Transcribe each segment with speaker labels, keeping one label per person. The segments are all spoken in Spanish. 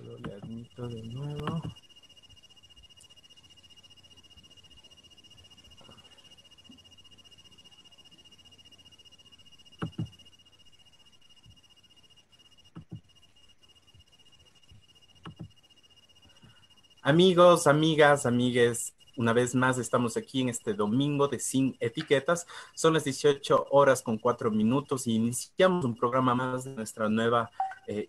Speaker 1: Solo le admito de nuevo. Amigos, amigas, amigues, una vez más estamos aquí en este domingo de Sin Etiquetas. Son las 18 horas con 4 minutos y iniciamos un programa más de nuestra nueva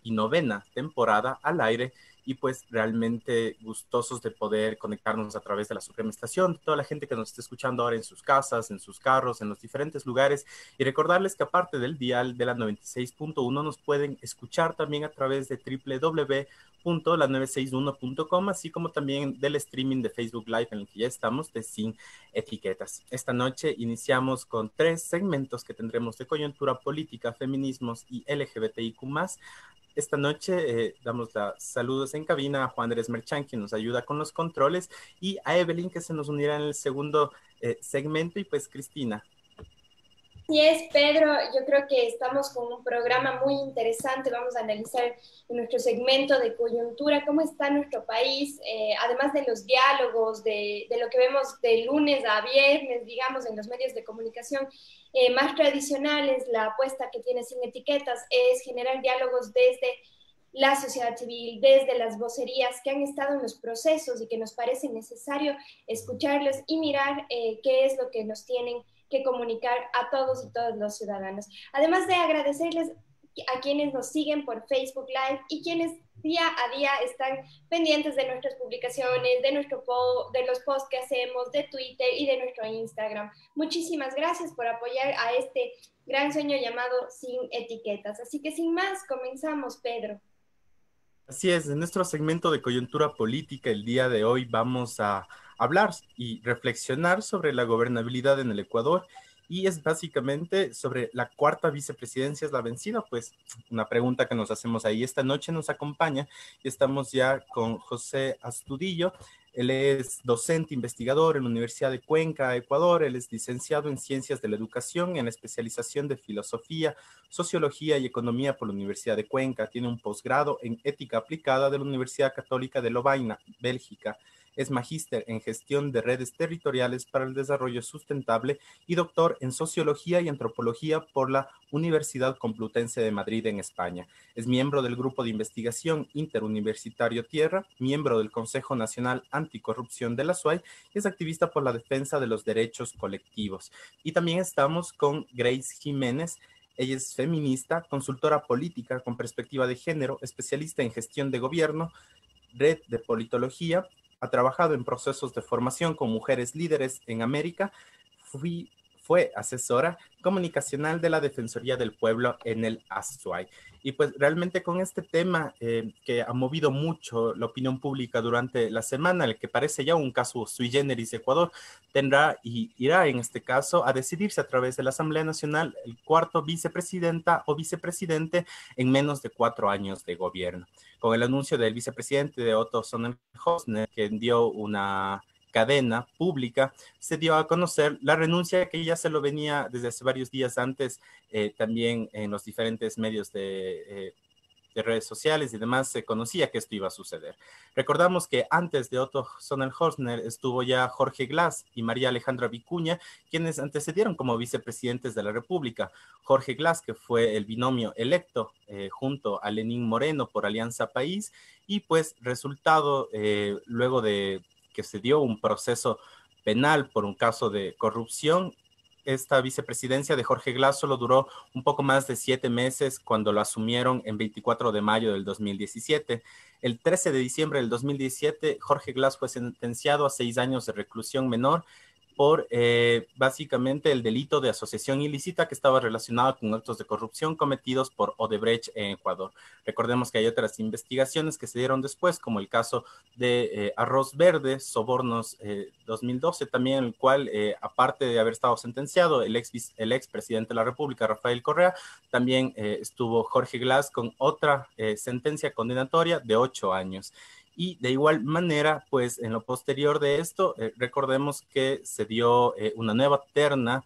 Speaker 1: y novena temporada al aire. Y pues realmente gustosos de poder conectarnos a través de la Suprema Estación, toda la gente que nos está escuchando ahora en sus casas, en sus carros, en los diferentes lugares. Y recordarles que aparte del dial de la 96.1 nos pueden escuchar también a través de www.la961.com, así como también del streaming de Facebook Live en el que ya estamos de Sin Etiquetas. Esta noche iniciamos con 3 segmentos que tendremos de coyuntura política, feminismos y LGBTIQ+. Esta noche damos los saludos en cabina a Juan Andrés Merchán, quien nos ayuda con los controles, y a Evelyn, que se nos unirá en el segundo segmento, y pues Cristina.
Speaker 2: Así es, Pedro. Yo creo que estamos con un programa muy interesante. Vamos a analizar en nuestro segmento de coyuntura cómo está nuestro país, además de los diálogos, de lo que vemos de lunes a viernes, digamos, en los medios de comunicación más tradicionales. La apuesta que tiene Sin Etiquetas es generar diálogos desde la sociedad civil, desde las vocerías que han estado en los procesos y que nos parece necesario escucharlos y mirar qué es lo que nos tienen que comunicar a todos y todas los ciudadanos. Además de agradecerles a quienes nos siguen por Facebook Live y quienes día a día están pendientes de nuestras publicaciones, de los posts que hacemos, de Twitter y de nuestro Instagram. Muchísimas gracias por apoyar a este gran sueño llamado Sin Etiquetas. Así que sin más, comenzamos, Pedro.
Speaker 1: Así es, en nuestro segmento de coyuntura política el día de hoy vamos a hablar y reflexionar sobre la gobernabilidad en el Ecuador, y es básicamente sobre la cuarta vicepresidencia es la vencida. Pues una pregunta que nos hacemos ahí. Esta noche nos acompaña y estamos ya con José Astudillo. Él es docente investigador en la Universidad de Cuenca, Ecuador. Él es licenciado en Ciencias de la Educación, en la especialización de Filosofía, Sociología y Economía por la Universidad de Cuenca. Tiene un posgrado en Ética Aplicada de la Universidad Católica de Lovaina, Bélgica. Es magíster en Gestión de Redes Territoriales para el Desarrollo Sustentable y doctor en Sociología y Antropología por la Universidad Complutense de Madrid, en España. Es miembro del Grupo de Investigación Interuniversitario Tierra, miembro del Consejo Nacional Anticorrupción de la SUAY, y es activista por la defensa de los derechos colectivos. Y también estamos con Grace Jiménez. Ella es feminista, consultora política con perspectiva de género, especialista en gestión de gobierno, red de politología. Ha trabajado en procesos de formación con mujeres líderes en América. Fue asesora comunicacional de la Defensoría del Pueblo en el Azuay. Y pues realmente con este tema que ha movido mucho la opinión pública durante la semana, el que parece ya un caso sui generis de Ecuador, tendrá y irá en este caso a decidirse a través de la Asamblea Nacional el cuarto vicepresidenta o vicepresidente en menos de 4 años de gobierno. Con el anuncio del vicepresidente de Otto Sonnenhosner, que dio una cadena pública, se dio a conocer la renuncia que ya se lo venía desde hace varios días antes, también en los diferentes medios de redes sociales y demás se conocía que esto iba a suceder. Recordamos que antes de Otto Sonnenhorstner estuvo ya Jorge Glass y María Alejandra Vicuña, quienes antecedieron como vicepresidentes de la República. Jorge Glass, que fue el binomio electo junto a Lenín Moreno por Alianza País, y pues resultado luego de que se dio un proceso penal por un caso de corrupción. Esta vicepresidencia de Jorge Glass solo duró un poco más de 7 meses cuando lo asumieron en 24 de mayo del 2017. El 13 de diciembre del 2017, Jorge Glass fue sentenciado a 6 años de reclusión menor por básicamente el delito de asociación ilícita que estaba relacionado con actos de corrupción cometidos por Odebrecht en Ecuador. Recordemos que hay otras investigaciones que se dieron después, como el caso de Arroz Verde, sobornos 2012, también en el cual, aparte de haber estado sentenciado el ex presidente de la República, Rafael Correa, también estuvo Jorge Glass con otra sentencia condenatoria de 8 años. Y de igual manera, pues en lo posterior de esto, recordemos que se dio una nueva terna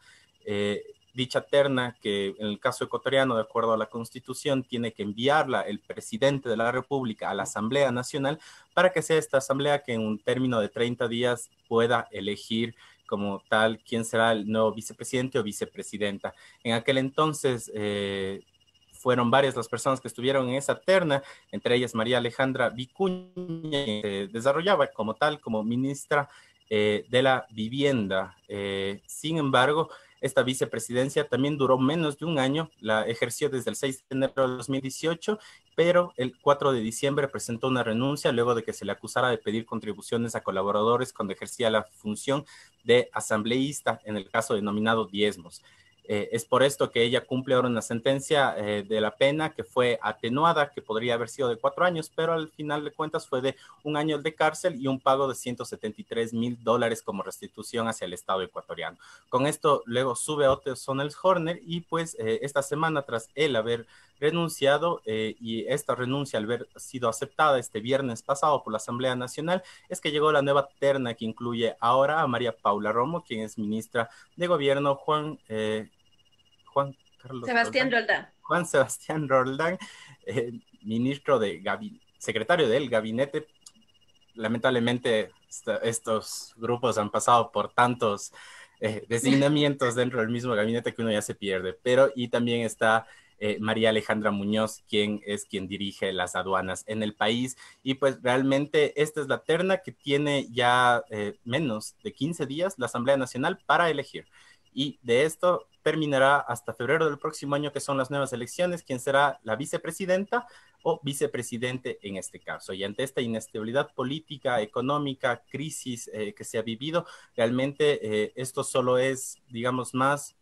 Speaker 1: dicha terna, que en el caso ecuatoriano, de acuerdo a la Constitución, tiene que enviarla el presidente de la República a la Asamblea Nacional para que sea esta asamblea que en un término de 30 días pueda elegir como tal quién será el nuevo vicepresidente o vicepresidenta. En aquel entonces fueron varias las personas que estuvieron en esa terna, entre ellas María Alejandra Vicuña, que se desarrollaba como tal, como ministra de la Vivienda. Sin embargo, esta vicepresidencia también duró menos de un año, la ejerció desde el 6 de enero de 2018, pero el 4 de diciembre presentó una renuncia luego de que se le acusara de pedir contribuciones a colaboradores cuando ejercía la función de asambleísta, en el caso denominado diezmos. Es por esto que ella cumple ahora una sentencia de la pena que fue atenuada, que podría haber sido de 4 años, pero al final de cuentas fue de un año de cárcel y un pago de $173,000 como restitución hacia el Estado ecuatoriano. Con esto luego sube Otto Sonnels-Horner y pues esta semana tras él haber renunciado y esta renuncia al haber sido aceptada este viernes pasado por la Asamblea Nacional, es que llegó la nueva terna que incluye ahora a María Paula Romo, quien es ministra de Gobierno, Juan Carlos
Speaker 3: Sebastián
Speaker 1: Roldán,
Speaker 3: Roldán.
Speaker 1: Juan Sebastián Roldán, ministro de secretario del gabinete. Lamentablemente estos grupos han pasado por tantos designamientos dentro del mismo gabinete que uno ya se pierde, pero y también está María Alejandra Muñoz, quien dirige las aduanas en el país, y pues realmente esta es la terna que tiene ya menos de 15 días la Asamblea Nacional para elegir. Y de esto terminará hasta febrero del próximo año, que son las nuevas elecciones, quien será la vicepresidenta o vicepresidente en este caso. Y ante esta inestabilidad política, económica, crisis que se ha vivido, realmente esto solo es, digamos, más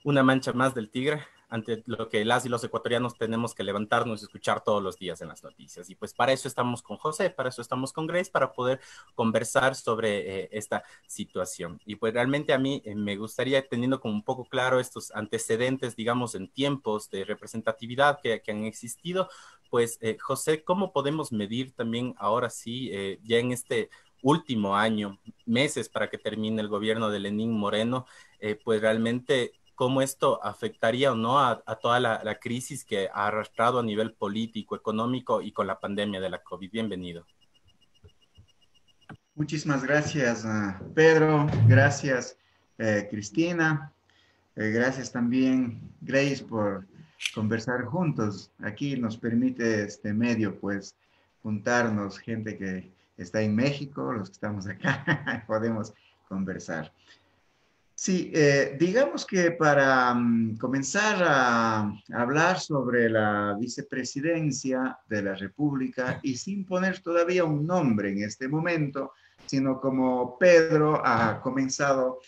Speaker 1: una mancha más del tigre ante lo que las y los ecuatorianos tenemos que levantarnos y escuchar todos los días en las noticias. Y pues para eso estamos con José, para eso estamos con Grace, para poder conversar sobre esta situación. Y pues realmente a mí me gustaría, teniendo como un poco claro estos antecedentes, digamos, en tiempos de representatividad que han existido, pues José, ¿cómo podemos medir también ahora sí, ya en este último año, meses para que termine el gobierno de Lenín Moreno, pues realmente cómo esto afectaría o no a toda la crisis que ha arrastrado a nivel político, económico y con la pandemia de la COVID? Bienvenido.
Speaker 4: Muchísimas gracias, Pedro. Gracias, Cristina. Gracias también, Grace, por conversar juntos. Aquí nos permite este medio, pues, juntarnos, gente que está en México, los que estamos acá, podemos conversar. Sí, digamos que para comenzar a hablar sobre la vicepresidencia de la República y sin poner todavía un nombre en este momento, sino como Pedro ha comenzado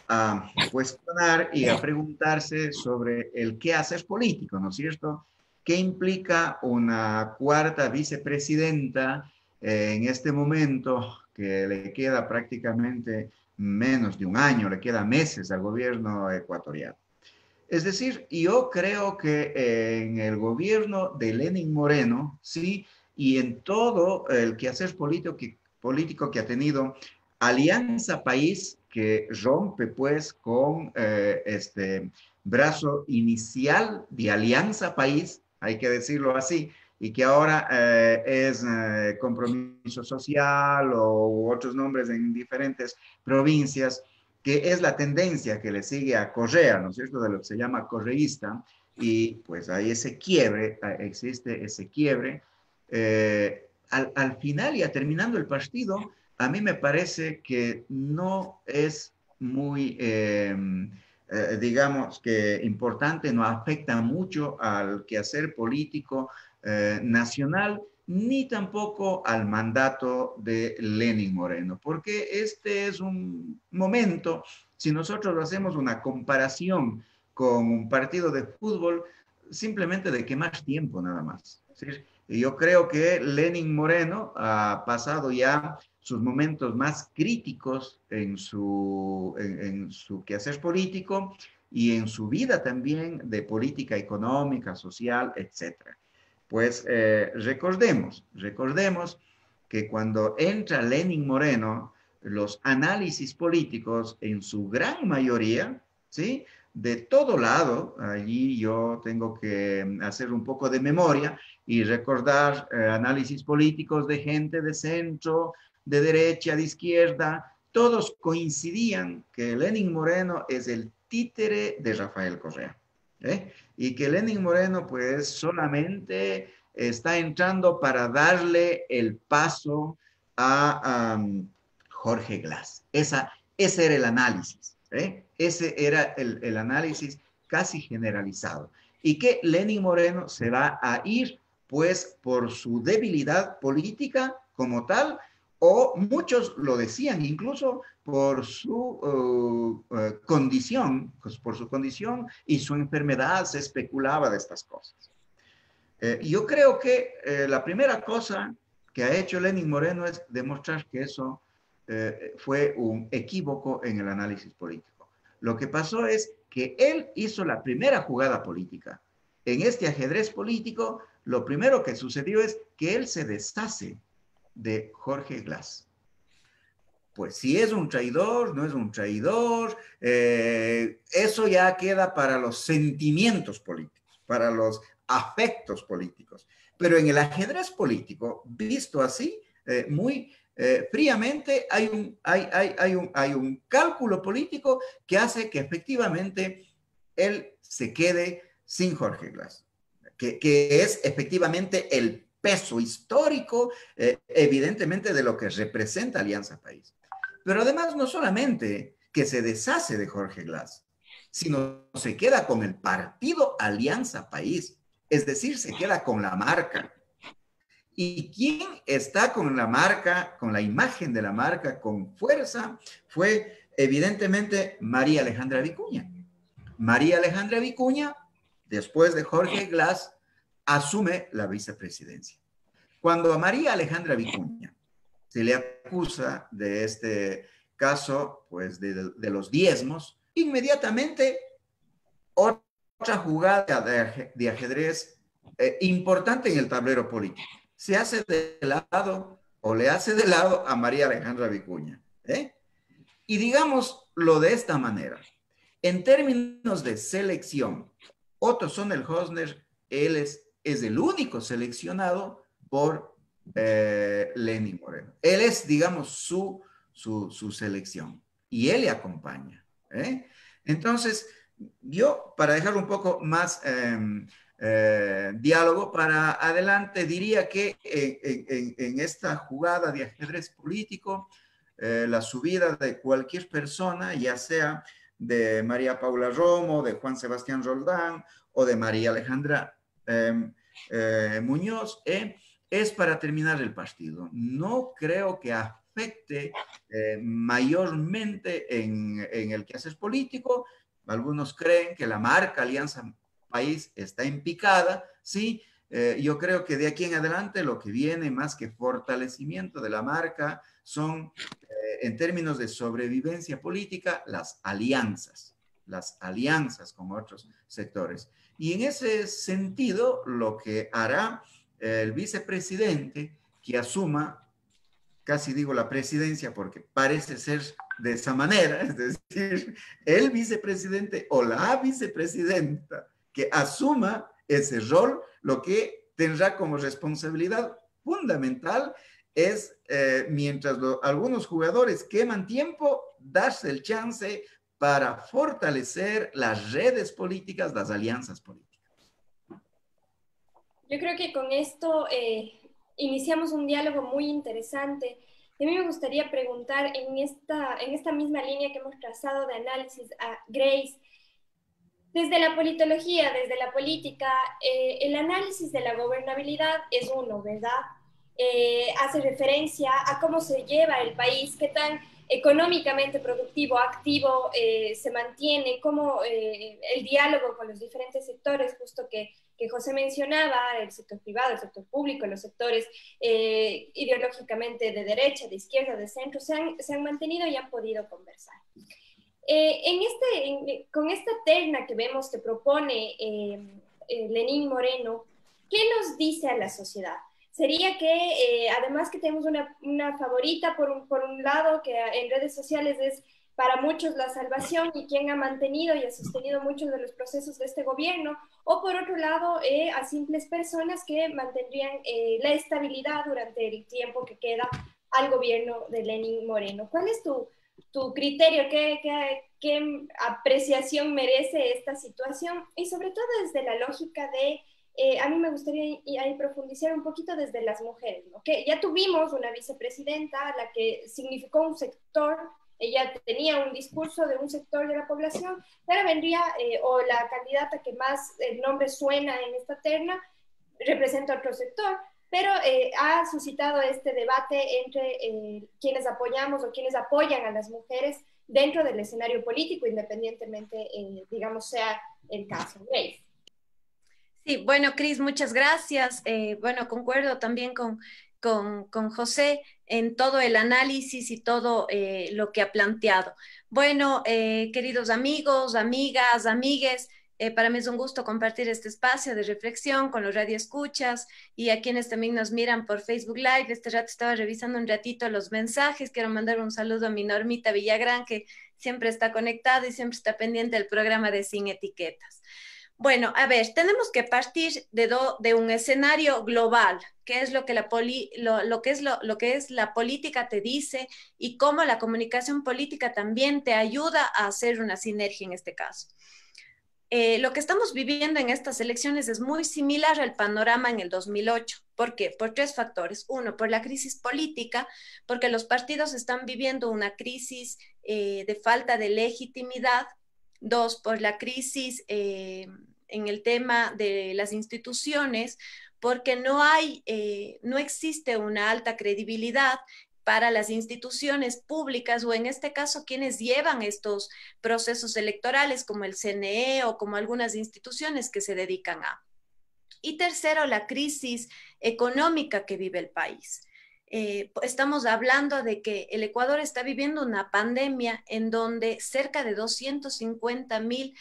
Speaker 4: a cuestionar y a preguntarse sobre el qué hacer político, ¿no es cierto? ¿Qué implica una cuarta vicepresidenta en este momento que le queda prácticamente menos de un año, le quedan meses al gobierno ecuatoriano? Es decir, yo creo que en el gobierno de Lenín Moreno, sí, y en todo el quehacer político que ha tenido Alianza País, que rompe pues con este brazo inicial de Alianza País, hay que decirlo así, y que ahora es Compromiso Social o otros nombres en diferentes provincias, que es la tendencia que le sigue a Correa, ¿no es cierto?, de lo que se llama correísta, y pues hay ese quiebre, existe ese quiebre. Al final, ya terminando el partido, a mí me parece que no es muy, digamos que importante, no afecta mucho al quehacer político nacional, ni tampoco al mandato de Lenín Moreno, porque este es un momento, si nosotros hacemos una comparación con un partido de fútbol, simplemente de quemar tiempo nada más. ¿Sí? Y yo creo que Lenín Moreno ha pasado ya sus momentos más críticos en su quehacer político y en su vida también de política económica, social, etcétera. Pues recordemos que cuando entra Lenín Moreno, los análisis políticos en su gran mayoría, ¿sí?, de todo lado. Allí yo tengo que hacer un poco de memoria y recordar análisis políticos de gente de centro, de derecha, de izquierda. Todos coincidían que Lenín Moreno es el títere de Rafael Correa, ¿eh? Y que Lenín Moreno pues solamente está entrando para darle el paso a Jorge Glass. Ese era el análisis, ¿eh? Ese era el análisis casi generalizado. Y que Lenín Moreno se va a ir pues por su debilidad política como tal, o muchos lo decían incluso por su condición, pues por su condición y su enfermedad se especulaba de estas cosas. Yo creo que la primera cosa que ha hecho Lenín Moreno es demostrar que eso fue un equívoco en el análisis político. Lo que pasó es que él hizo la primera jugada política. En este ajedrez político, lo primero que sucedió es que él se deshace de Jorge Glass. Pues si es un traidor, no es un traidor, eso ya queda para los sentimientos políticos, para los afectos políticos. Pero en el ajedrez político, visto así, muy fríamente, hay un cálculo político que hace que efectivamente él se quede sin Jorge Glass, que es efectivamente el peso histórico, evidentemente, de lo que representa Alianza País. Pero además no solamente que se deshace de Jorge Glass, sino se queda con el partido Alianza País, es decir, se queda con la marca. ¿Y quién está con la marca, con la imagen de la marca, con fuerza? Fue evidentemente María Alejandra Vicuña. María Alejandra Vicuña, después de Jorge Glass, asume la vicepresidencia. Cuando a María Alejandra Vicuña se le acusa de este caso, pues de los diezmos, inmediatamente otra jugada de ajedrez importante en el tablero político. Se hace de lado o le hace de lado a María Alejandra Vicuña. Y digámoslo de esta manera. En términos de selección, Otto Sonnenhösner, él es el único seleccionado por Lenín Moreno. Él es, digamos, su selección y él le acompaña. Entonces, yo, para dejar un poco más diálogo para adelante, diría que en esta jugada de ajedrez político, la subida de cualquier persona, ya sea de María Paula Romo, de Juan Sebastián Roldán o de María Alejandra Muñoz, es para terminar el partido. No creo que afecte mayormente en el quehacer político. Algunos creen que la marca Alianza País está en picada, ¿sí? Yo creo que de aquí en adelante lo que viene más que fortalecimiento de la marca son, en términos de sobrevivencia política, las alianzas con otros sectores. Y en ese sentido, lo que hará el vicepresidente que asuma, casi digo la presidencia porque parece ser de esa manera, es decir, el vicepresidente o la vicepresidenta que asuma ese rol, lo que tendrá como responsabilidad fundamental es, mientras algunos jugadores queman tiempo, darse el chance para fortalecer las redes políticas, las alianzas políticas.
Speaker 2: Yo creo que con esto iniciamos un diálogo muy interesante. Y a mí me gustaría preguntar en esta misma línea que hemos trazado de análisis a Grace, desde la politología, desde la política, el análisis de la gobernabilidad es uno, ¿verdad? Hace referencia a cómo se lleva el país, qué tan económicamente productivo, activo se mantiene, cómo el diálogo con los diferentes sectores, justo que José mencionaba, el sector privado, el sector público, los sectores ideológicamente de derecha, de izquierda, de centro, se han mantenido y han podido conversar. Con esta terna que vemos que propone Lenín Moreno, ¿qué nos dice a la sociedad? Sería que, además que tenemos una favorita por un lado, que en redes sociales es para muchos la salvación y quien ha mantenido y ha sostenido muchos de los procesos de este gobierno, o por otro lado, a simples personas que mantendrían la estabilidad durante el tiempo que queda al gobierno de Lenín Moreno. ¿Cuál es tu criterio? ¿Qué apreciación merece esta situación? Y sobre todo desde la lógica de a mí me gustaría profundizar un poquito desde las mujeres, ¿no? Que ya tuvimos una vicepresidenta, la que significó un sector, ella tenía un discurso de un sector de la población, pero vendría, o la candidata que más el nombre suena en esta terna, representa otro sector, pero ha suscitado este debate entre quienes apoyamos o quienes apoyan a las mujeres dentro del escenario político, independientemente, digamos, sea el caso. Grace.
Speaker 3: Sí, bueno, Cris, muchas gracias. Bueno, concuerdo también con José en todo el análisis y todo lo que ha planteado. Bueno, queridos amigos, amigas, amigues, para mí es un gusto compartir este espacio de reflexión con los radioescuchas y a quienes también nos miran por Facebook Live. Este rato estaba revisando un ratito los mensajes. Quiero mandar un saludo a mi Normita Villagrán, que siempre está conectada y siempre está pendiente del programa de Sin Etiquetas. Bueno, a ver, tenemos que partir de un escenario global, que es lo que lo que es la política te dice y cómo la comunicación política también te ayuda a hacer una sinergia en este caso. Lo que estamos viviendo en estas elecciones es muy similar al panorama en el 2008. ¿Por qué? Por tres factores. Uno, por la crisis política, porque los partidos están viviendo una crisis de falta de legitimidad. Dos, por la crisis en el tema de las instituciones, porque no existe una alta credibilidad para las instituciones públicas o en este caso quienes llevan estos procesos electorales como el CNE o como algunas instituciones que se dedican a. Y tercero, la crisis económica que vive el país. Estamos hablando de que el Ecuador está viviendo una pandemia en donde cerca de 250,000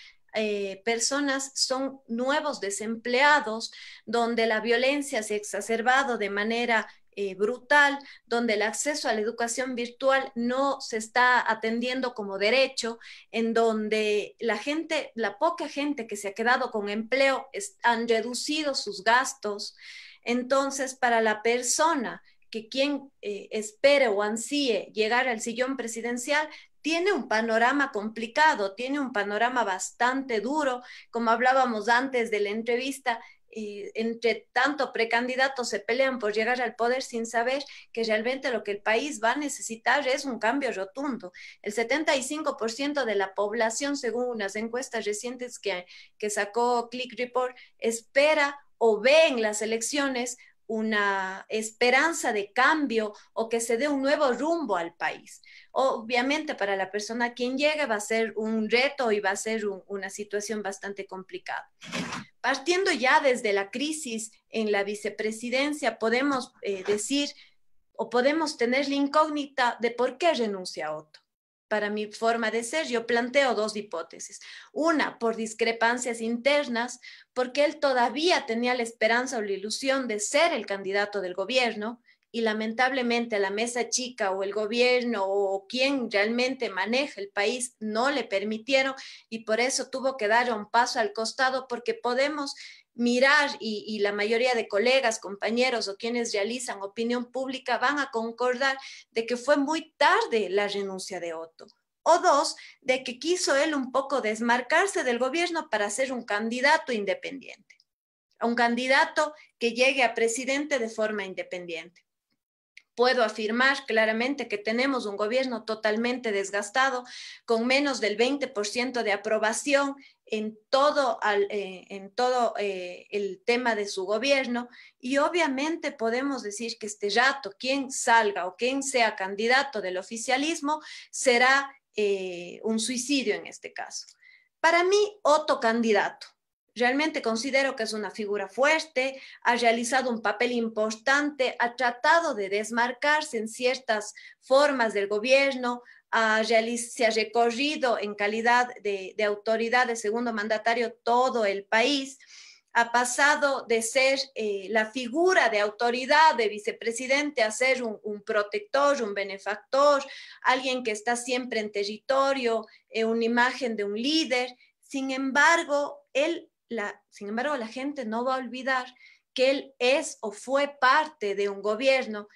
Speaker 3: personas son nuevos desempleados, donde la violencia se ha exacerbado de manera brutal, donde el acceso a la educación virtual no se está atendiendo como derecho, en donde la poca gente que se ha quedado con empleo han reducido sus gastos. Entonces, para la persona que quien espere o ansíe llegar al sillón presidencial, tiene un panorama complicado, tiene un panorama bastante duro, como hablábamos antes de la entrevista. Entre tanto precandidatos se pelean por llegar al poder sin saber que realmente lo que el país va a necesitar es un cambio rotundo. El 75% de la población, según unas encuestas recientes que sacó Click Report, espera o ve en las elecciones una esperanza de cambio o que se dé un nuevo rumbo al país. Obviamente para la persona a quien llegue va a ser un reto y va a ser una situación bastante complicada. Partiendo ya desde la crisis en la vicepresidencia, podemos decir o podemos tener la incógnita de por qué renuncia Otto. Para mi forma de ser, yo planteo dos hipótesis. Una, por discrepancias internas, porque él todavía tenía la esperanza o la ilusión de ser el candidato del gobierno y lamentablemente la mesa chica o el gobierno o quien realmente maneja el país no le permitieron y por eso tuvo que dar un paso al costado, porque podemos mirar y la mayoría de colegas, compañeros o quienes realizan opinión pública van a concordar de que fue muy tarde la renuncia de Otto. O dos, de que quiso él un poco desmarcarse del gobierno para ser un candidato independiente, un candidato que llegue a presidente de forma independiente. Puedo afirmar claramente que tenemos un gobierno totalmente desgastado, con menos del 20% de aprobación en todo el tema de su gobierno, y obviamente podemos decir que este rato quien salga o quien sea candidato del oficialismo será un suicidio en este caso. Para mí, Otto candidato. Realmente considero que es una figura fuerte, ha realizado un papel importante, ha tratado de desmarcarse en ciertas formas del gobierno, se ha recorrido en calidad de autoridad de segundo mandatario todo el país, ha pasado de ser la figura de autoridad de vicepresidente a ser un protector, un benefactor, alguien que está siempre en territorio, una imagen de un líder. Sin embargo, la gente no va a olvidar que él es o fue parte de un gobierno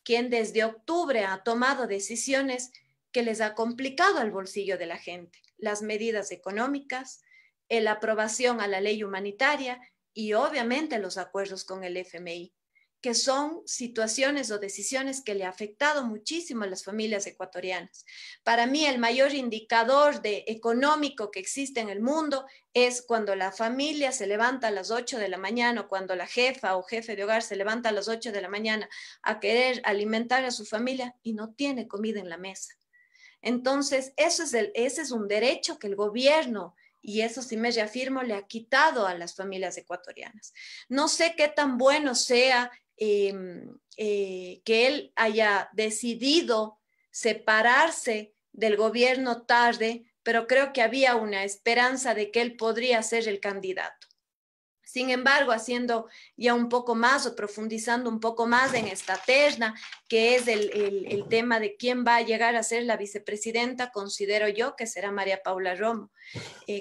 Speaker 3: quien desde octubre ha tomado decisiones que les ha complicado el bolsillo de la gente, las medidas económicas, la aprobación a la ley humanitaria y obviamente los acuerdos con el FMI, que son situaciones o decisiones que le ha afectado muchísimo a las familias ecuatorianas. Para mí, el mayor indicador económico que existe en el mundo es cuando la familia se levanta a las 8 de la mañana o cuando la jefa o jefe de hogar se levanta a las 8 de la mañana a querer alimentar a su familia y no tiene comida en la mesa. Entonces, ese es un derecho que el gobierno, y eso sí me reafirmo, le ha quitado a las familias ecuatorianas. No sé qué tan bueno sea que él haya decidido separarse del gobierno tarde, pero creo que había una esperanza de que él podría ser el candidato. Sin embargo, haciendo ya un poco más o profundizando un poco más en esta terna, que es el tema de quién va a llegar a ser la vicepresidenta, considero yo que será María Paula Romo.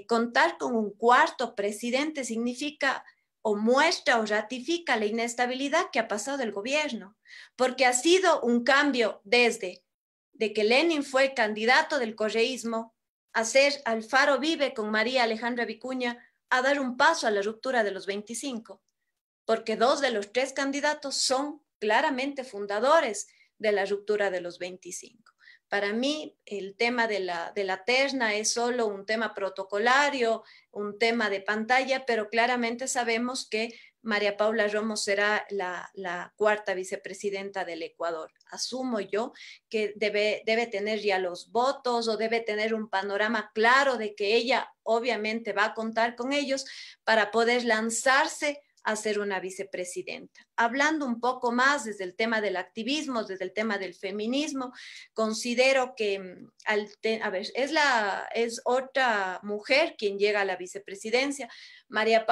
Speaker 3: Contar con un cuarto presidente significa o muestra o ratifica la inestabilidad que ha pasado el gobierno, porque ha sido un cambio desde de que Lenin fue candidato del correísmo a ser Alfaro Vive con María Alejandra Vicuña, a dar un paso a la ruptura de los 25, porque 2 de los 3 candidatos son claramente fundadores de la ruptura de los 25. Para mí, el tema de la terna es solo un tema protocolario, un tema de pantalla, pero claramente sabemos que María Paula Romo será la cuarta vicepresidenta del Ecuador. Asumo yo que debe tener ya los votos o debe tener un panorama claro de que ella obviamente va a contar con ellos para poder lanzarse a ser una vicepresidenta. Hablando un poco más desde el tema del activismo, desde el tema del feminismo, considero que, es otra mujer quien llega a la vicepresidencia. María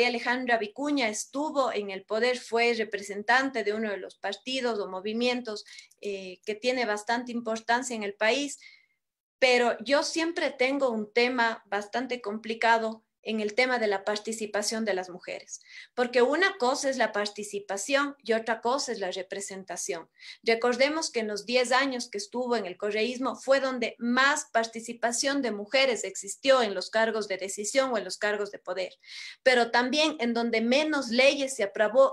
Speaker 3: Alejandra Vicuña estuvo en el poder, fue representante de uno de los partidos o movimientos que tiene bastante importancia en el país, pero yo siempre tengo un tema bastante complicado en el tema de la participación de las mujeres, porque una cosa es la participación y otra cosa es la representación. Recordemos que en los 10 años que estuvo en el correísmo fue donde más participación de mujeres existió en los cargos de decisión o en los cargos de poder, pero también en donde menos leyes se aprobó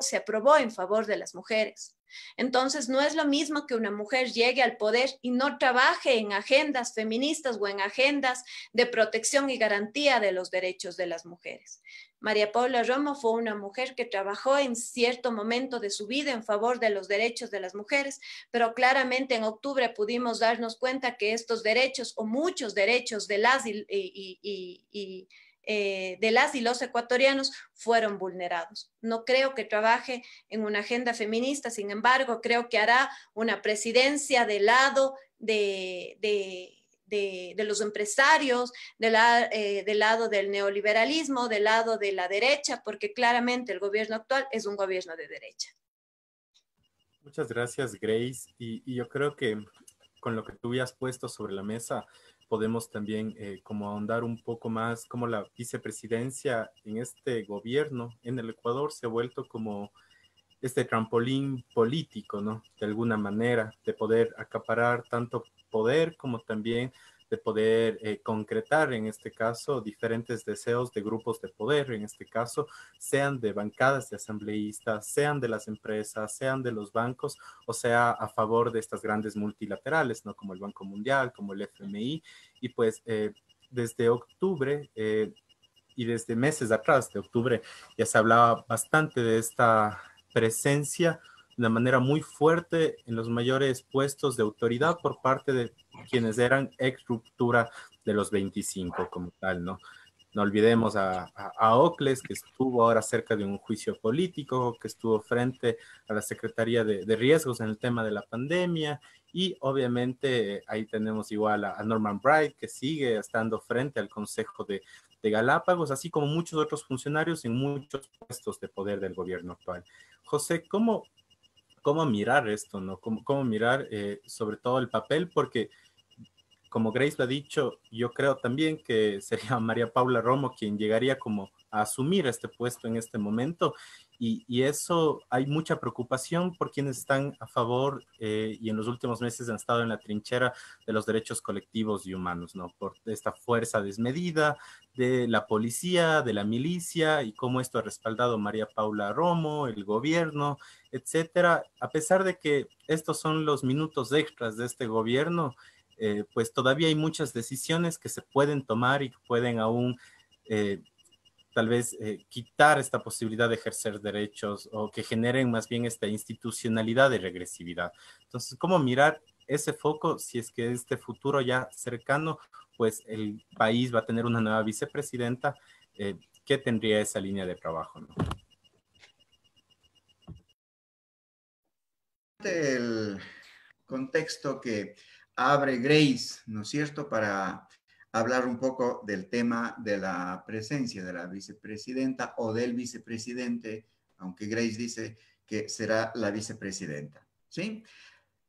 Speaker 3: en favor de las mujeres. Entonces, no es lo mismo que una mujer llegue al poder y no trabaje en agendas feministas o en agendas de protección y garantía de los derechos de las mujeres. María Paula Romo fue una mujer que trabajó en cierto momento de su vida en favor de los derechos de las mujeres, pero claramente en octubre pudimos darnos cuenta que estos derechos o muchos derechos de las y los ecuatorianos fueron vulnerados. No creo que trabaje en una agenda feminista, sin embargo, creo que hará una presidencia del lado de los empresarios, del lado del neoliberalismo, del lado de la derecha, porque claramente el gobierno actual es un gobierno de derecha.
Speaker 1: Muchas gracias, Grace. Y yo creo que con lo que tú habías puesto sobre la mesa, podemos también como ahondar un poco más cómo la vicepresidencia en este gobierno en el Ecuador se ha vuelto como este trampolín político, ¿no? De alguna manera, de poder acaparar tanto poder como también de poder concretar, en este caso, diferentes deseos de grupos de poder, en este caso, sean de bancadas de asambleístas, sean de las empresas, sean de los bancos, o sea, a favor de estas grandes multilaterales, ¿no? Como el Banco Mundial, como el FMI, y pues desde octubre y desde meses atrás de octubre ya se hablaba bastante de esta presencia de una manera muy fuerte en los mayores puestos de autoridad por parte de quienes eran ex ruptura de los 25 como tal, ¿no? No olvidemos a Ocles, que estuvo ahora cerca de un juicio político, que estuvo frente a la Secretaría de Riesgos en el tema de la pandemia, y obviamente ahí tenemos igual a Norman Bright, que sigue estando frente al Consejo de de Galápagos, así como muchos otros funcionarios en muchos puestos de poder del gobierno actual. José, ¿cómo mirar esto, ¿no? ¿Cómo mirar sobre todo el papel? Porque como Grace lo ha dicho, yo creo también que sería María Paula Romo quien llegaría como a asumir este puesto en este momento. Y eso hay mucha preocupación por quienes están a favor y en los últimos meses han estado en la trinchera de los derechos colectivos y humanos, ¿no? Por esta fuerza desmedida de la policía, de la milicia y cómo esto ha respaldado María Paula Romo, el gobierno, etcétera. A pesar de que estos son los minutos extras de este gobierno, pues todavía hay muchas decisiones que se pueden tomar y que pueden aún eh, tal vez quitar esta posibilidad de ejercer derechos o que generen más bien esta institucionalidad de regresividad. Entonces, ¿cómo mirar ese foco si es que este futuro ya cercano, pues el país va a tener una nueva vicepresidenta? ¿Qué tendría esa línea de trabajo, ¿no?
Speaker 4: El contexto que abre Grace, ¿no es cierto?, para hablar un poco del tema de la presencia de la vicepresidenta o del vicepresidente, aunque Grace dice que será la vicepresidenta, ¿sí?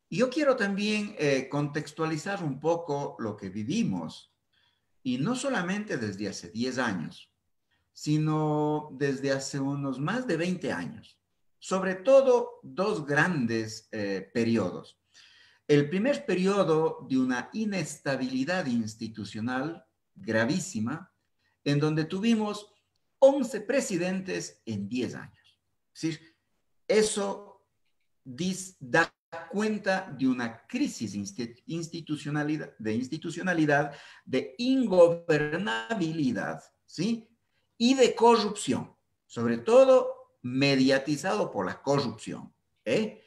Speaker 4: Yo quiero también contextualizar un poco lo que vivimos, y no solamente desde hace 10 años, sino desde hace unos más de 20 años. Sobre todo dos grandes periodos. El primer periodo de una inestabilidad institucional gravísima, en donde tuvimos 11 presidentes en 10 años. Es decir, eso da cuenta de una crisis institucionalidad, de ingobernabilidad, ¿sí? Y de corrupción, sobre todo mediatizado por la corrupción, ¿eh?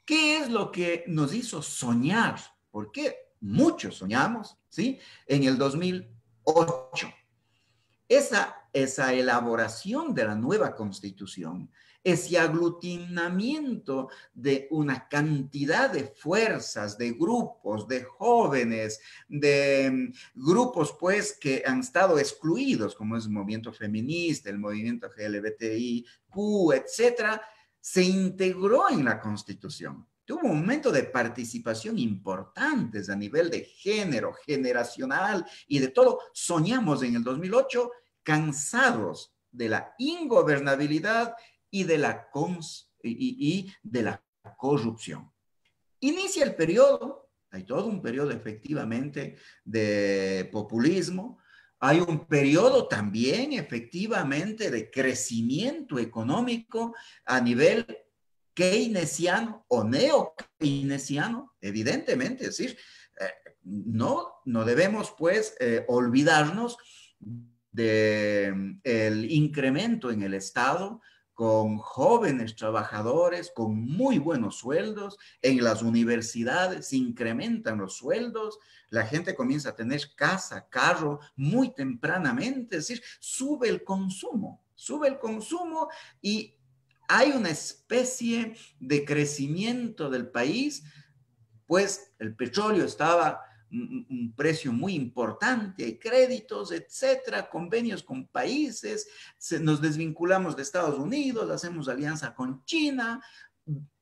Speaker 4: ¿Qué es lo que nos hizo soñar? Porque muchos soñamos, ¿sí? En el 2008. Esa elaboración de la nueva constitución, ese aglutinamiento de una cantidad de fuerzas, de grupos, de jóvenes, de grupos pues que han estado excluidos, como es el movimiento feminista, el movimiento LGBTIQ, etcétera, se integró en la constitución. Tuvo un momento de participación importantes a nivel de género, generacional y de todo. Soñamos en el 2008 cansados de la ingobernabilidad y de la corrupción. Inicia el periodo, hay todo un periodo efectivamente de populismo, hay un periodo también efectivamente de crecimiento económico a nivel keynesiano o neo-keynesiano, evidentemente, es decir, no debemos pues olvidarnos del incremento en el Estado con jóvenes trabajadores, con muy buenos sueldos, en las universidades se incrementan los sueldos, la gente comienza a tener casa, carro muy tempranamente, es decir, sube el consumo y hay una especie de crecimiento del país, pues el petróleo estaba un precio muy importante, créditos, etcétera, convenios con países, nos desvinculamos de Estados Unidos, hacemos alianza con China,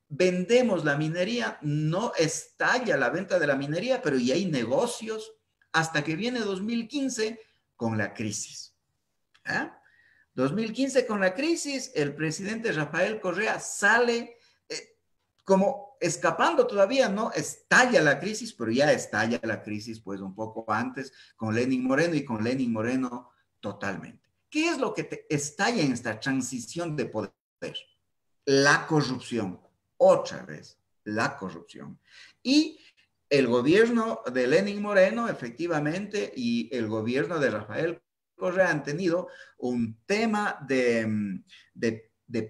Speaker 4: vendemos la minería, no estalla la venta de la minería, pero ya hay negocios hasta que viene 2015 con la crisis. 2015 con la crisis, el presidente Rafael Correa sale como escapando todavía, ¿no? Estalla la crisis, pero ya estalla la crisis pues un poco antes con Lenín Moreno y con Lenín Moreno totalmente. ¿Qué es lo que te estalla en esta transición de poder? La corrupción, otra vez, la corrupción. Y el gobierno de Lenín Moreno, efectivamente, y el gobierno de Rafael Correa han tenido un tema de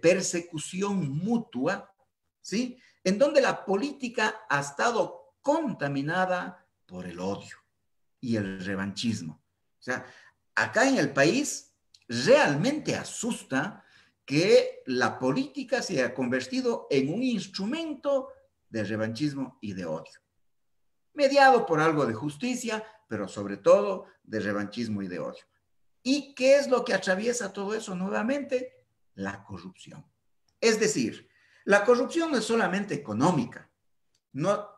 Speaker 4: persecución mutua, ¿sí? En donde la política ha estado contaminada por el odio y el revanchismo. O sea, acá en el país realmente asusta que la política se ha convertido en un instrumento de revanchismo y de odio, mediado por algo de justicia, pero sobre todo de revanchismo y de odio. ¿Y qué es lo que atraviesa todo eso nuevamente? La corrupción. Es decir, la corrupción no es solamente económica. No,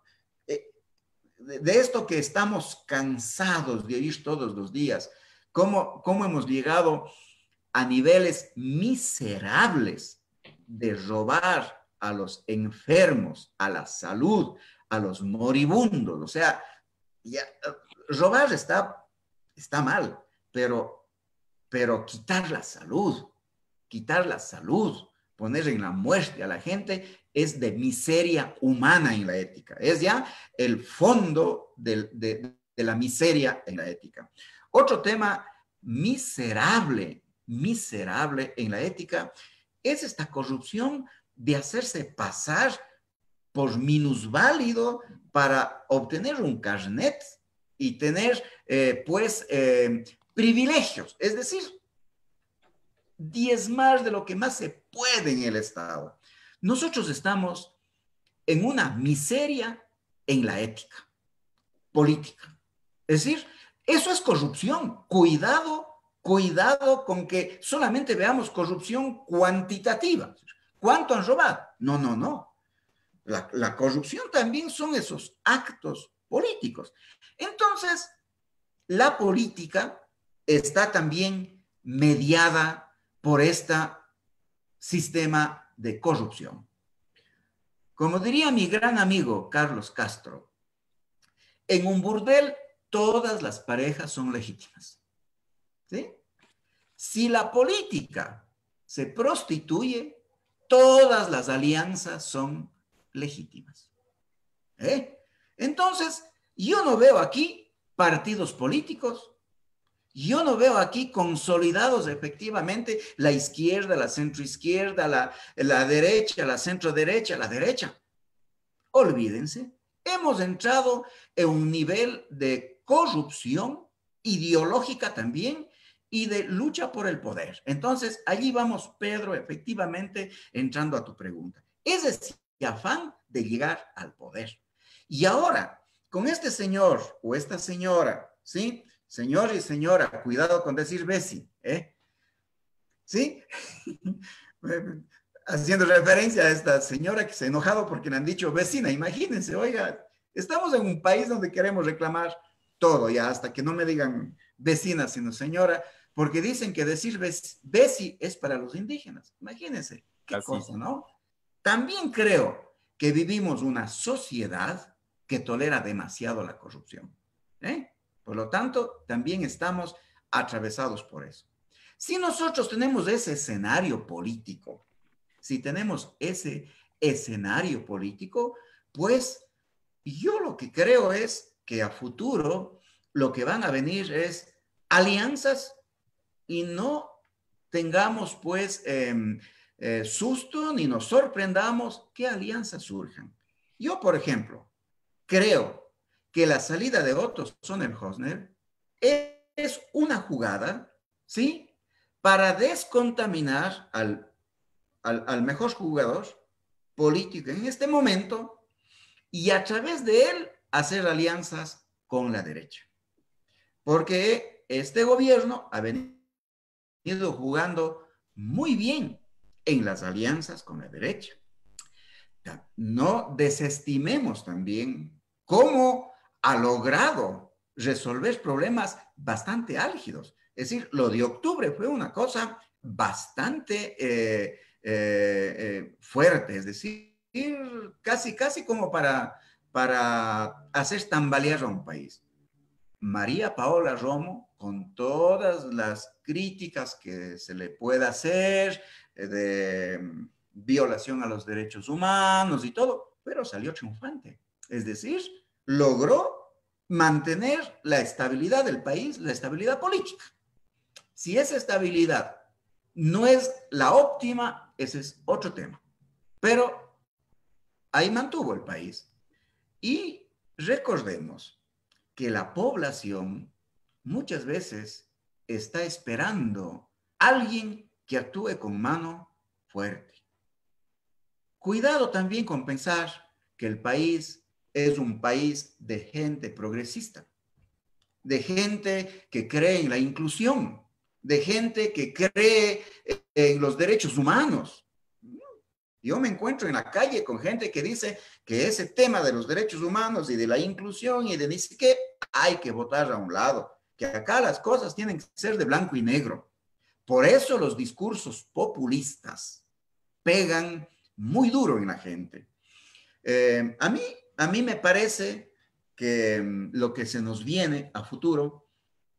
Speaker 4: de esto que estamos cansados de oír todos los días, cómo hemos llegado a niveles miserables de robar a los enfermos, a la salud, a los moribundos. O sea, ya, robar está mal, pero quitar la salud, poner en la muerte a la gente es de miseria humana en la ética. Es ya el fondo de la miseria en la ética. Otro tema miserable en la ética es esta corrupción de hacerse pasar por minusválido para obtener un carnet y tener, privilegios. Es decir, diezmar de lo que más se puede en el Estado. Nosotros estamos en una miseria en la ética política. Es decir, eso es corrupción. Cuidado con que solamente veamos corrupción cuantitativa. ¿Cuánto han robado? No. La corrupción también son esos actos políticos. Entonces, la política está también mediada por este sistema de corrupción. Como diría mi gran amigo Carlos Castro, en un burdel todas las parejas son legítimas. ¿Sí? Si la política se prostituye, todas las alianzas son legítimas. Entonces, yo no veo aquí partidos políticos. Yo no veo aquí consolidados efectivamente la izquierda, la centroizquierda, la derecha, la centroderecha, la derecha. Olvídense, hemos entrado en un nivel de corrupción ideológica también y de lucha por el poder. Entonces, allí vamos, Pedro, efectivamente entrando a tu pregunta. Es ese afán de llegar al poder. Y ahora, con este señor o esta señora, ¿sí? Señor y señora, cuidado con decir Bessie, ¿sí? Haciendo referencia a esta señora que se ha enojado porque le han dicho vecina. Imagínense, oiga, estamos en un país donde queremos reclamar todo, ya hasta que no me digan vecina, sino señora, porque dicen que decir Bessie es para los indígenas. Imagínense, qué
Speaker 1: Así.
Speaker 4: cosa, ¿no? También creo que vivimos una sociedad que tolera demasiado la corrupción, Por lo tanto, también estamos atravesados por eso. Si nosotros tenemos ese escenario político, pues yo lo que creo es que a futuro lo que van a venir es alianzas y no tengamos pues susto ni nos sorprendamos que alianzas surjan. Yo, por ejemplo, creo que la salida de Otto Sonnenhösner es una jugada, ¿sí? Para descontaminar al mejor jugador político en este momento y a través de él hacer alianzas con la derecha. Porque este gobierno ha venido jugando muy bien en las alianzas con la derecha. No desestimemos también cómo ha logrado resolver problemas bastante álgidos. Es decir, lo de octubre fue una cosa bastante fuerte, es decir, casi como para hacer tambalear a un país. María Paola Romo, con todas las críticas que se le pueda hacer de violación a los derechos humanos y todo, pero salió triunfante. Es decir, logró mantener la estabilidad del país, la estabilidad política. Si esa estabilidad no es la óptima, ese es otro tema. Pero ahí mantuvo el país. Y recordemos que la población muchas veces está esperando a alguien que actúe con mano fuerte. Cuidado también con pensar que el país es un país de gente progresista, de gente que cree en la inclusión, de gente que cree en los derechos humanos. Yo me encuentro en la calle con gente que dice que ese tema de los derechos humanos y de la inclusión y de dice que hay que votar a un lado, que acá las cosas tienen que ser de blanco y negro. Por eso los discursos populistas pegan muy duro en la gente. A mí me parece que lo que se nos viene a futuro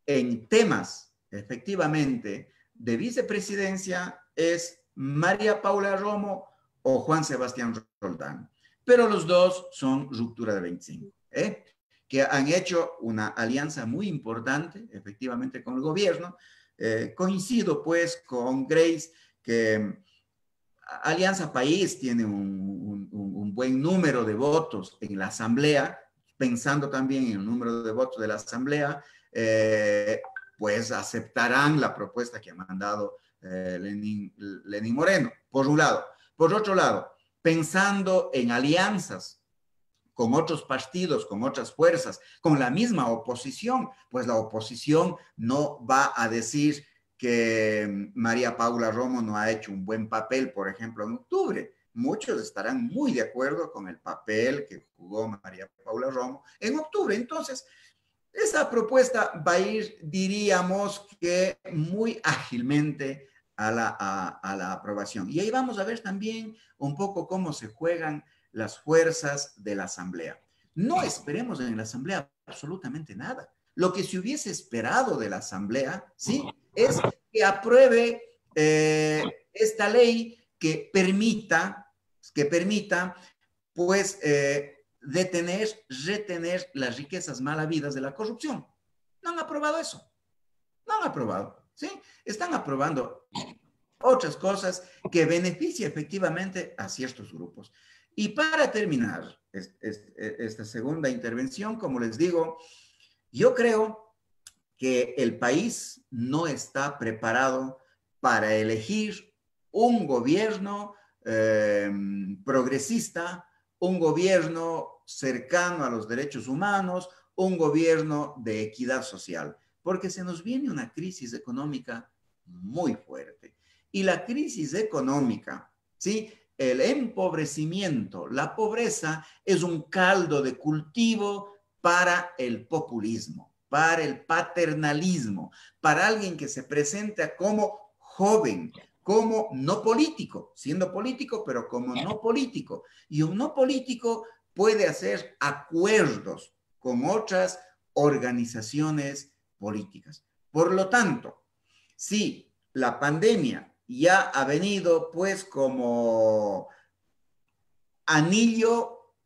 Speaker 4: en temas, efectivamente, de vicepresidencia es María Paula Romo o Juan Sebastián Roldán. Pero los dos son ruptura de 25, que han hecho una alianza muy importante, efectivamente, con el gobierno. Coincido, pues, con Grace, que Alianza País tiene un buen número de votos en la Asamblea, pensando también en el número de votos de la Asamblea, pues aceptarán la propuesta que ha mandado Lenín Moreno, por un lado. Por otro lado, pensando en alianzas con otros partidos, con otras fuerzas, con la misma oposición, pues la oposición no va a decir que María Paula Romo no ha hecho un buen papel, por ejemplo, en octubre. Muchos estarán muy de acuerdo con el papel que jugó María Paula Romo en octubre. Entonces, esa propuesta va a ir, diríamos que muy ágilmente a la aprobación. Y ahí vamos a ver también un poco cómo se juegan las fuerzas de la Asamblea. No esperemos en la Asamblea absolutamente nada. Lo que se hubiese esperado de la Asamblea, ¿sí?, es que apruebe esta ley que permita, pues, retener las riquezas mal habidas de la corrupción. No han aprobado eso. No han aprobado, ¿sí? Están aprobando otras cosas que benefician efectivamente a ciertos grupos. Y para terminar esta segunda intervención, como les digo, yo creo que el país no está preparado para elegir un gobierno progresista, un gobierno cercano a los derechos humanos, un gobierno de equidad social, porque se nos viene una crisis económica muy fuerte. Y la crisis económica, ¿sí?, el empobrecimiento, la pobreza es un caldo de cultivo para el populismo, para el paternalismo, para alguien que se presenta como joven, como no político, siendo político, pero como no político. Y un no político puede hacer acuerdos con otras organizaciones políticas. Por lo tanto, si la pandemia ya ha venido pues como anillo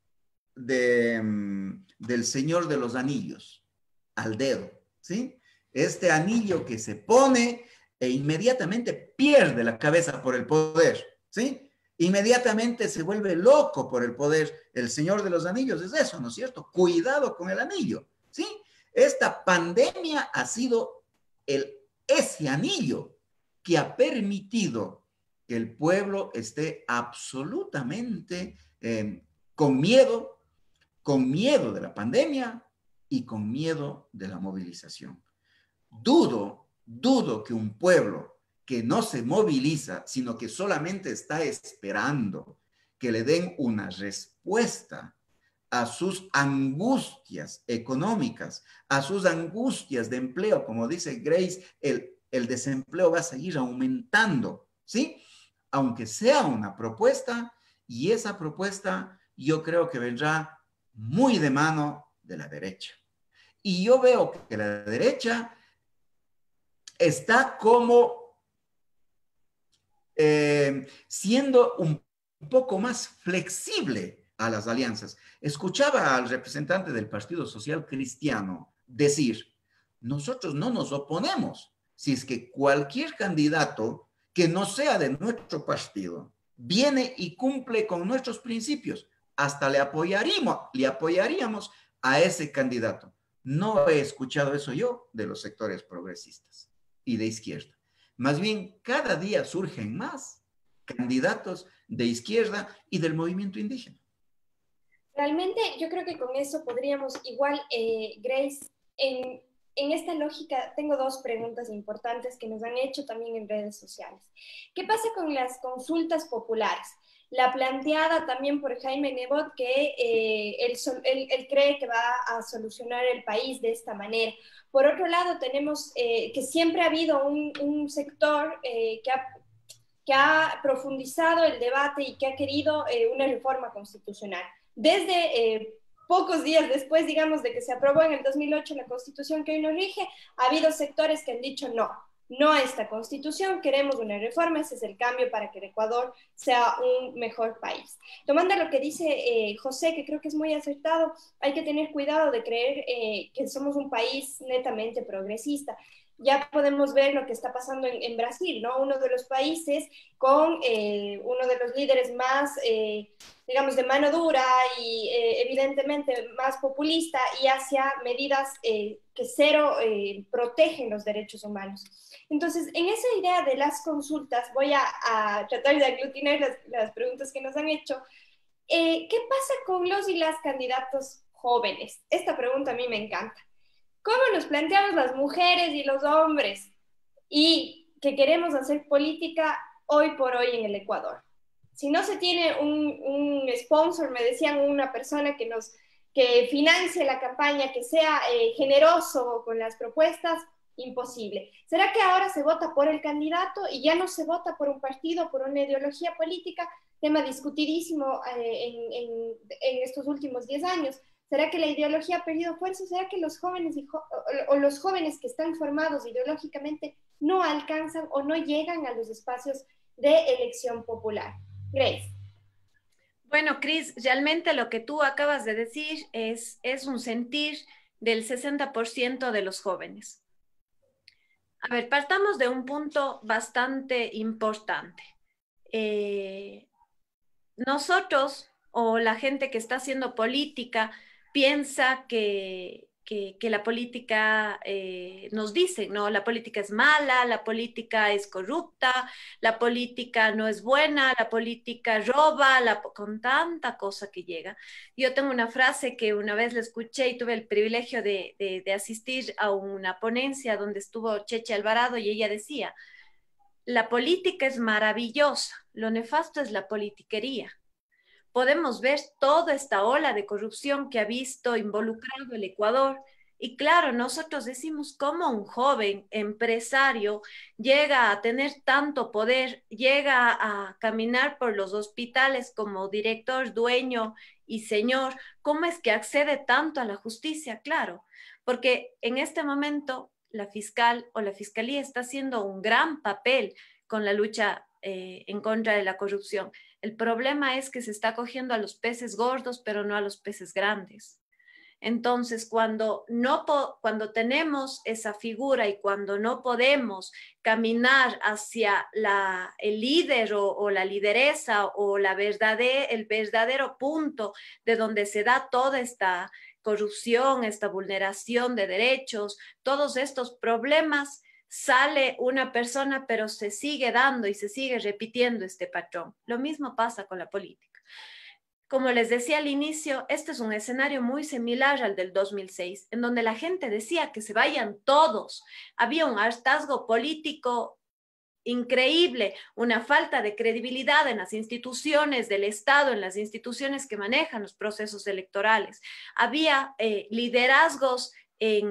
Speaker 4: del Señor de los Anillos al dedo, ¿sí? Este anillo que se pone e inmediatamente pierde la cabeza por el poder, ¿sí? Inmediatamente se vuelve loco por el poder. El Señor de los Anillos es eso, ¿no es cierto? Cuidado con el anillo, ¿sí? Esta pandemia ha sido ese anillo que ha permitido que el pueblo esté absolutamente con miedo de la pandemia y con miedo de la movilización. Dudo que un pueblo que no se moviliza, sino que solamente está esperando que le den una respuesta a sus angustias económicas, a sus angustias de empleo, como dice Grace, el desempleo va a seguir aumentando, ¿sí? Aunque sea una propuesta, y esa propuesta yo creo que vendrá muy de mano de la derecha. Y yo veo que la derecha está como siendo un poco más flexible a las alianzas. Escuchaba al representante del Partido Social Cristiano decir, nosotros no nos oponemos si es que cualquier candidato que no sea de nuestro partido viene y cumple con nuestros principios, hasta le apoyaríamos a ese candidato. No he escuchado eso yo de los sectores progresistas y de izquierda. Más bien, cada día surgen más candidatos de izquierda y del movimiento indígena.
Speaker 2: Realmente yo creo que con eso podríamos igual, Grace, en esta lógica tengo dos preguntas importantes que nos han hecho también en redes sociales. ¿Qué pasa con las consultas populares? La planteada también por Jaime Nebot, que él cree que va a solucionar el país de esta manera. Por otro lado, tenemos que siempre ha habido un sector que ha profundizado el debate y que ha querido una reforma constitucional. Desde pocos días después, digamos, de que se aprobó en el 2008 la Constitución que hoy nos rige, ha habido sectores que han dicho no a esta Constitución, queremos una reforma, ese es el cambio para que el Ecuador sea un mejor país. Tomando lo que dice José, que creo que es muy acertado, hay que tener cuidado de creer que somos un país netamente progresista. Ya podemos ver lo que está pasando en Brasil, ¿no? Uno de los países con uno de los líderes más, digamos, de mano dura y evidentemente más populista y hacia medidas que cero protegen los derechos humanos. Entonces, en esa idea de las consultas, voy a tratar de aglutinar las preguntas que nos han hecho. ¿Qué pasa con los y las candidatos jóvenes? Esta pregunta a mí me encanta. ¿Cómo nos planteamos las mujeres y los hombres y que queremos hacer política hoy por hoy en el Ecuador? Si no se tiene un sponsor, me decían, una persona que financie la campaña, que sea generoso con las propuestas, imposible. ¿Será que ahora se vota por el candidato y ya no se vota por un partido, por una ideología política? Tema discutidísimo en estos últimos 10 años. ¿Será que la ideología ha perdido fuerza? ¿Será que los jóvenes o los jóvenes que están formados ideológicamente no alcanzan o no llegan a los espacios de elección popular? Grace.
Speaker 3: Bueno, Cris, realmente lo que tú acabas de decir es un sentir del 60% de los jóvenes. A ver, partamos de un punto bastante importante. Nosotros o la gente que está haciendo política piensa que la política nos dice, ¿no? La política es mala, la política es corrupta, la política no es buena, la política roba, con tanta cosa que llega. Yo tengo una frase que una vez la escuché y tuve el privilegio de asistir a una ponencia donde estuvo Cheche Alvarado y ella decía, la política es maravillosa, lo nefasto es la politiquería. Podemos ver toda esta ola de corrupción que ha visto involucrado el Ecuador. Y claro, nosotros decimos cómo un joven empresario llega a tener tanto poder, llega a caminar por los hospitales como director, dueño y señor, ¿cómo es que accede tanto a la justicia? Claro, porque en este momento la fiscal o la fiscalía está haciendo un gran papel con la lucha en contra de la corrupción. El problema es que se está cogiendo a los peces gordos, pero no a los peces grandes. Entonces, cuando tenemos esa figura y cuando no podemos caminar hacia el líder o la lideresa o el verdadero punto de donde se da toda esta corrupción, esta vulneración de derechos, todos estos problemas, sale una persona, pero se sigue dando y se sigue repitiendo este patrón. Lo mismo pasa con la política. Como les decía al inicio, este es un escenario muy similar al del 2006, en donde la gente decía que se vayan todos. Había un hartazgo político increíble, una falta de credibilidad en las instituciones del Estado, en las instituciones que manejan los procesos electorales. Había liderazgos que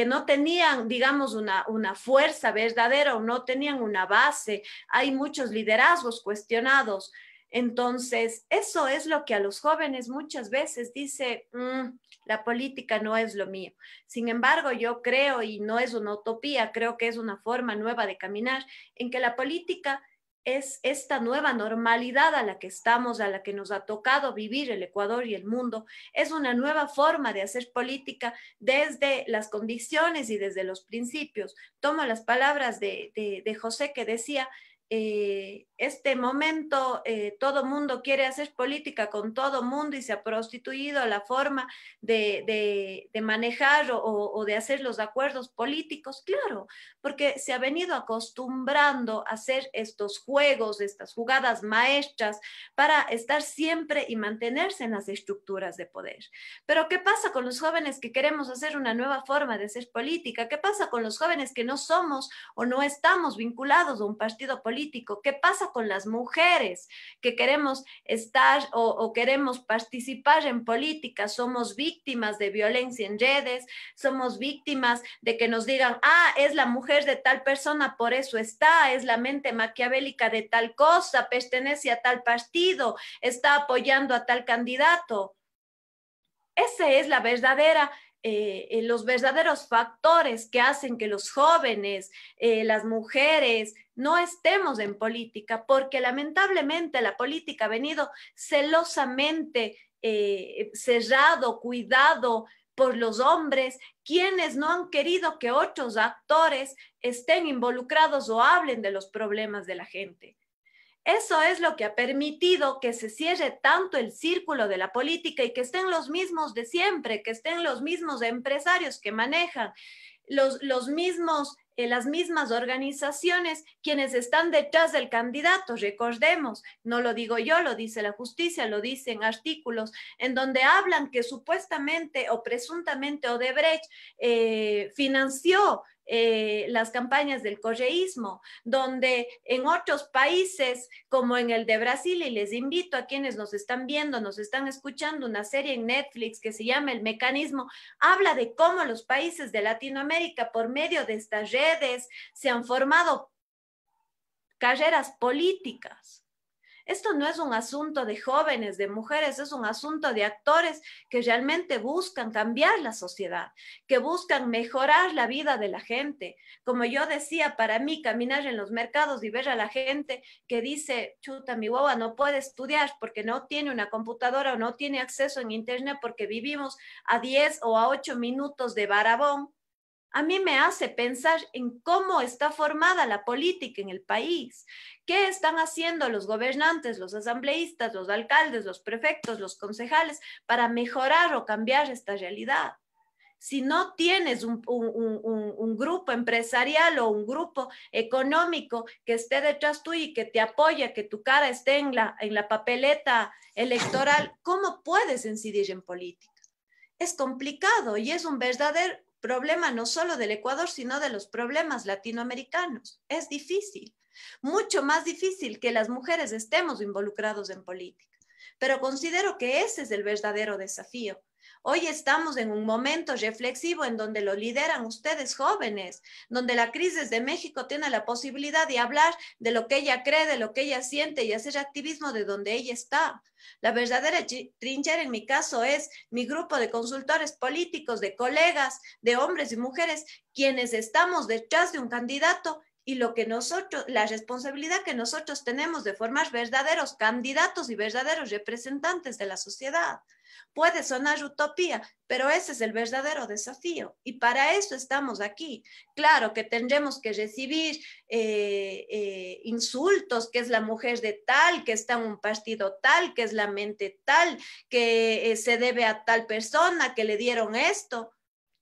Speaker 3: no tenían, digamos, una fuerza verdadera o no tenían una base. Hay muchos liderazgos cuestionados. Entonces, eso es lo que a los jóvenes muchas veces dice, la política no es lo mío. Sin embargo, yo creo, y no es una utopía, creo que es una forma nueva de caminar, en que la política es esta nueva normalidad a la que estamos, a la que nos ha tocado vivir el Ecuador y el mundo. Es una nueva forma de hacer política desde las condiciones y desde los principios. Tomo las palabras de José que decía, este momento todo mundo quiere hacer política con todo mundo y se ha prostituido la forma de manejar o de hacer los acuerdos políticos, claro, porque se ha venido acostumbrando a hacer estos juegos, estas jugadas maestras para estar siempre y mantenerse en las estructuras de poder. Pero ¿qué pasa con los jóvenes que queremos hacer una nueva forma de hacer política? ¿Qué pasa con los jóvenes que no somos o no estamos vinculados a un partido político? ¿Qué pasa con las mujeres que queremos estar o queremos participar en política? Somos víctimas de violencia en redes, somos víctimas de que nos digan, ah, es la mujer de tal persona, por eso está, es la mente maquiavélica de tal cosa, pertenece a tal partido, está apoyando a tal candidato. Esa es la verdadera los verdaderos factores que hacen que los jóvenes, las mujeres, no estemos en política, porque lamentablemente la política ha venido celosamente cerrado, cuidado por los hombres, quienes no han querido que otros actores estén involucrados o hablen de los problemas de la gente. Eso es lo que ha permitido que se cierre tanto el círculo de la política y que estén los mismos de siempre, que estén los mismos empresarios que manejan, los mismos, las mismas organizaciones quienes están detrás del candidato. Recordemos, no lo digo yo, lo dice la justicia, lo dicen artículos en donde hablan que supuestamente o presuntamente Odebrecht financió las campañas del correísmo, donde en otros países como en el de Brasil, y les invito a quienes nos están viendo, nos están escuchando, una serie en Netflix que se llama El Mecanismo, habla de cómo los países de Latinoamérica por medio de estas redes se han formado carreras políticas. Esto no es un asunto de jóvenes, de mujeres, es un asunto de actores que realmente buscan cambiar la sociedad, que buscan mejorar la vida de la gente. Como yo decía, para mí caminar en los mercados y ver a la gente que dice, chuta, mi guagua no puede estudiar porque no tiene una computadora o no tiene acceso en internet porque vivimos a 10 o a 8 minutos de Barabón, a mí me hace pensar en cómo está formada la política en el país. ¿Qué están haciendo los gobernantes, los asambleístas, los alcaldes, los prefectos, los concejales para mejorar o cambiar esta realidad? Si no tienes un grupo empresarial o un grupo económico que esté detrás tuyo y que te apoya, que tu cara esté en la papeleta electoral, ¿cómo puedes incidir en política? Es complicado y es un verdadero problema no solo del Ecuador, sino de los problemas latinoamericanos. Es difícil, mucho más difícil que las mujeres estemos involucrados en política. Pero considero que ese es el verdadero desafío. Hoy estamos en un momento reflexivo en donde lo lideran ustedes jóvenes, donde la crisis de México tiene la posibilidad de hablar de lo que ella cree, de lo que ella siente y hacer activismo de donde ella está. La verdadera trinchera en mi caso es mi grupo de consultores políticos, de colegas, de hombres y mujeres, quienes estamos detrás de un candidato y lo que nosotros, la responsabilidad que nosotros tenemos de formar verdaderos candidatos y verdaderos representantes de la sociedad. Puede sonar utopía, pero ese es el verdadero desafío y para eso estamos aquí. Claro que tendremos que recibir insultos, que es la mujer de tal, que está en un partido tal, que es la mente tal, que se debe a tal persona, que le dieron esto.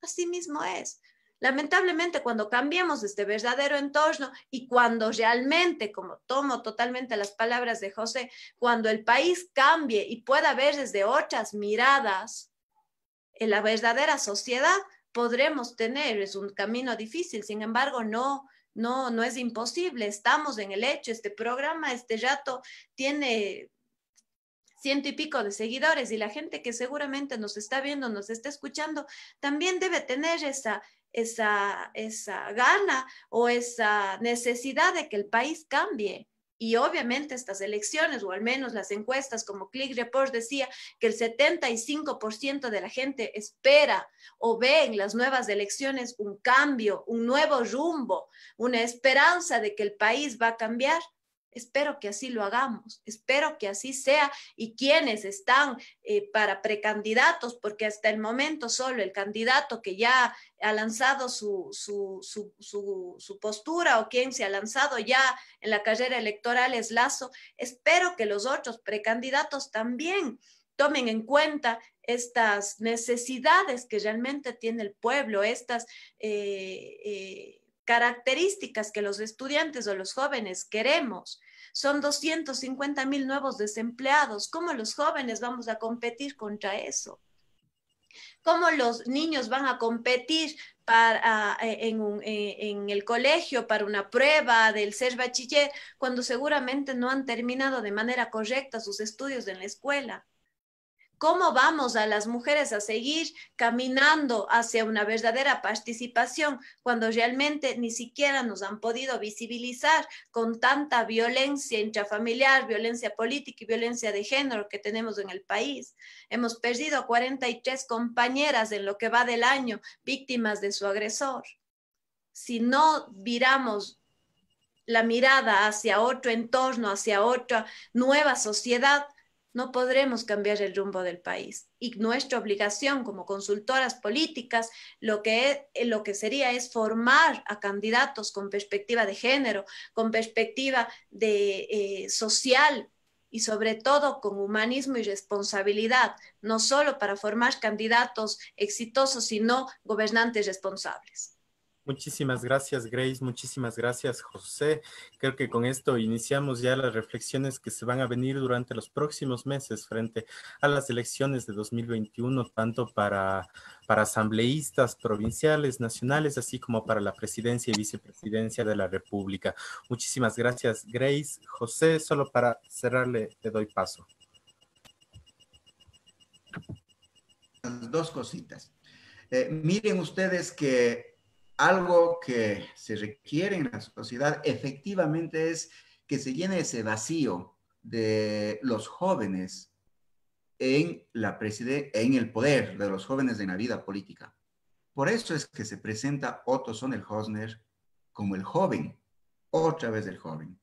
Speaker 3: Así mismo es. Lamentablemente, cuando cambiamos este verdadero entorno y cuando realmente, como tomo totalmente las palabras de José, cuando el país cambie y pueda ver desde otras miradas en la verdadera sociedad, podremos tener, es un camino difícil, sin embargo, no es imposible, estamos en el hecho, este programa, este rato tiene 100 y pico de seguidores y la gente que seguramente nos está viendo, nos está escuchando, también debe tener esa gana o esa necesidad de que el país cambie. Y obviamente estas elecciones, o al menos las encuestas como Click Report decía que el 75% de la gente espera o ve en las nuevas elecciones un cambio, un nuevo rumbo, una esperanza de que el país va a cambiar. Espero que así lo hagamos, espero que así sea, y quienes están para precandidatos, porque hasta el momento solo el candidato que ya ha lanzado su postura, o quien se ha lanzado ya en la carrera electoral es Lasso. Espero que los otros precandidatos también tomen en cuenta estas necesidades que realmente tiene el pueblo, estas características que los estudiantes o los jóvenes queremos. Son 250,000 nuevos desempleados. ¿Cómo los jóvenes vamos a competir contra eso? ¿Cómo los niños van a competir en el colegio para una prueba del ser bachiller cuando seguramente no han terminado de manera correcta sus estudios en la escuela? ¿Cómo vamos a las mujeres a seguir caminando hacia una verdadera participación cuando realmente ni siquiera nos han podido visibilizar con tanta violencia intrafamiliar, violencia política y violencia de género que tenemos en el país? Hemos perdido 43 compañeras en lo que va del año, víctimas de su agresor. Si no viramos la mirada hacia otro entorno, hacia otra nueva sociedad, no podremos cambiar el rumbo del país. Y nuestra obligación como consultoras políticas, lo que sería es formar a candidatos con perspectiva de género, con perspectiva social, y sobre todo con humanismo y responsabilidad, no solo para formar candidatos exitosos, sino gobernantes responsables.
Speaker 1: Muchísimas gracias, Grace. Muchísimas gracias, José. Creo que con esto iniciamos ya las reflexiones que se van a venir durante los próximos meses frente a las elecciones de 2021, tanto para asambleístas provinciales, nacionales, así como para la presidencia y vicepresidencia de la República. Muchísimas gracias, Grace. José, solo para cerrarle, le doy paso.
Speaker 4: Dos cositas. Miren ustedes que algo que se requiere en la sociedad efectivamente es que se llene ese vacío de los jóvenes en el poder, de los jóvenes en la vida política. Por eso es que se presenta Otto Sonnenhösner como el joven, otra vez el joven.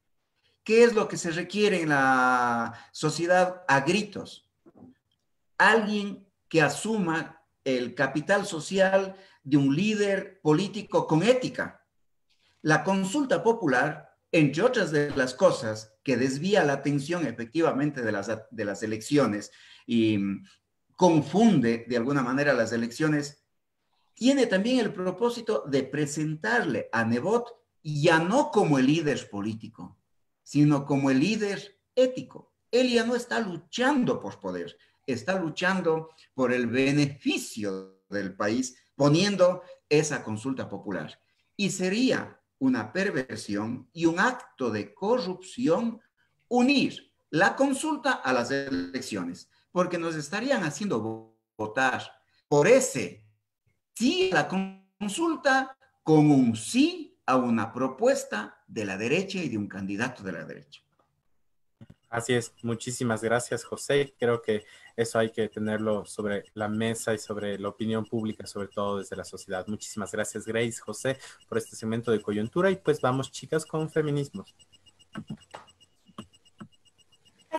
Speaker 4: ¿Qué es lo que se requiere en la sociedad a gritos? Alguien que asuma el capital social de un líder político con ética. La consulta popular, entre otras de las cosas que desvía la atención efectivamente de las elecciones y confunde de alguna manera las elecciones, tiene también el propósito de presentarle a Nebot ya no como el líder político, sino como el líder ético. Él ya no está luchando por poder, está luchando por el beneficio del país, poniendo esa consulta popular. Y sería una perversión y un acto de corrupción unir la consulta a las elecciones, porque nos estarían haciendo votar por ese sí a la consulta con un sí a una propuesta de la derecha y de un candidato de la derecha.
Speaker 1: Así es, muchísimas gracias, José. Creo que eso hay que tenerlo sobre la mesa y sobre la opinión pública, sobre todo desde la sociedad. Muchísimas gracias, Grace, José, por este segmento de coyuntura. Y pues vamos, chicas, con feminismos.